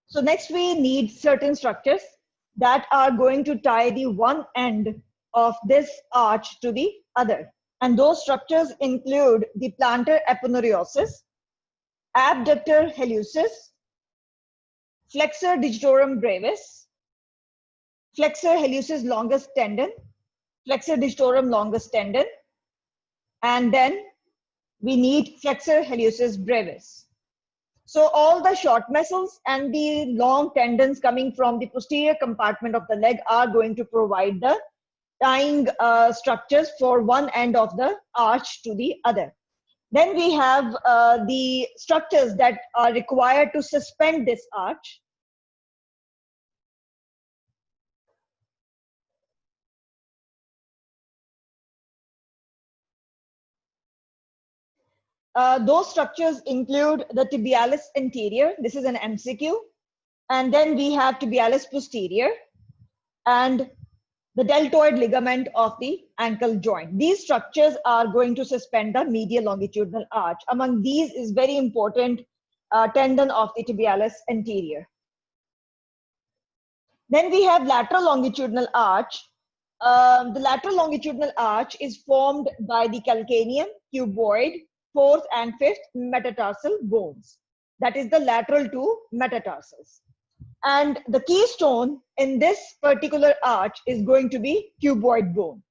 So next we need certain structures that are going to tie the one end of this arch to the other. And those structures include the plantar aponeurosis, abductor hallucis, flexor digitorum brevis, flexor hallucis longus tendon, flexor digitorum longus tendon, and then we need flexor hallucis brevis. So all the short muscles and the long tendons coming from the posterior compartment of the leg are going to provide the tying structures for one end of the arch to the other. Then we have the structures that are required to suspend this arch. Those structures include the tibialis anterior. This is an MCQ. And then we have tibialis posterior and the deltoid ligament of the ankle joint. These structures are going to suspend the medial longitudinal arch. Among these is very important tendon of the tibialis anterior. Then we have lateral longitudinal arch. The lateral longitudinal arch is formed by the calcaneum, cuboid, fourth and fifth metatarsal bones. That is the lateral two metatarsals. And the keystone in this particular arch is going to be cuboid bone.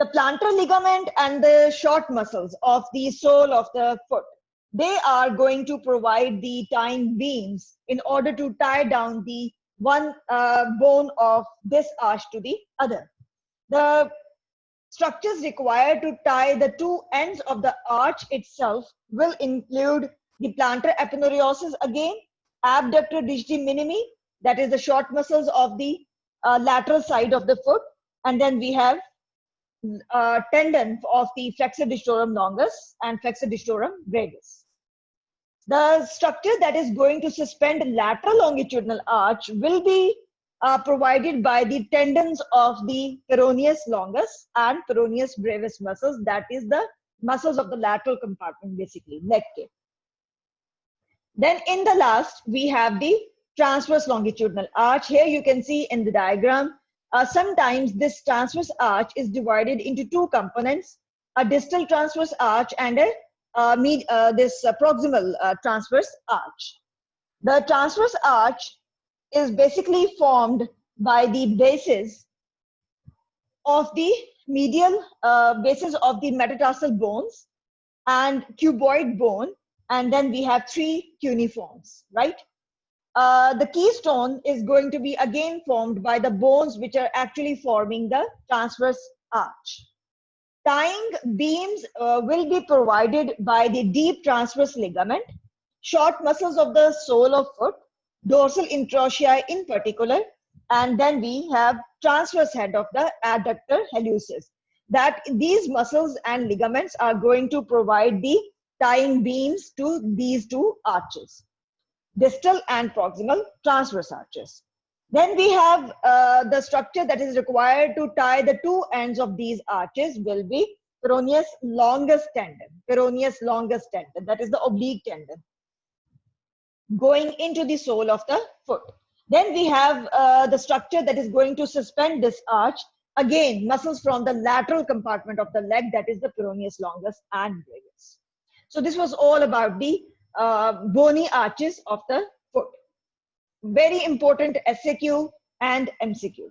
The plantar ligament and the short muscles of the sole of the foot, they are going to provide the tying beams in order to tie down the one bone of this arch to the other. The structures required to tie the two ends of the arch itself will include the plantar aponeurosis again, abductor digiti minimi, that is the short muscles of the lateral side of the foot, and then we have tendon of the flexor digitorum longus and flexor digitorum brevis. The structure that is going to suspend lateral longitudinal arch will be provided by the tendons of the peroneus longus and peroneus brevis muscles, that is the muscles of the lateral compartment, basically leg tip. Then in the last, we have the transverse longitudinal arch. Here you can see in the diagram, sometimes this transverse arch is divided into two components, a distal transverse arch and a proximal transverse arch. The transverse arch is basically formed by the bases of the medial bases of the metatarsal bones and cuboid bone, and then we have three cuneiforms, right? The keystone is going to be again formed by the bones which are actually forming the transverse arch. Tying beams will be provided by the deep transverse ligament, short muscles of the sole of foot, dorsal interossei in particular, and then we have transverse head of the adductor hallucis. That these muscles and ligaments are going to provide the tying beams to these two arches, distal and proximal transverse arches. Then we have the structure that is required to tie the two ends of these arches will be peroneus longus tendon. Peroneus longus tendon, that is the oblique tendon, going into the sole of the foot. Then we have the structure that is going to suspend this arch, again muscles from the lateral compartment of the leg, that is the peroneus longus and brevis. So this was all about the bony arches of the foot. Very important SAQ and MCQ.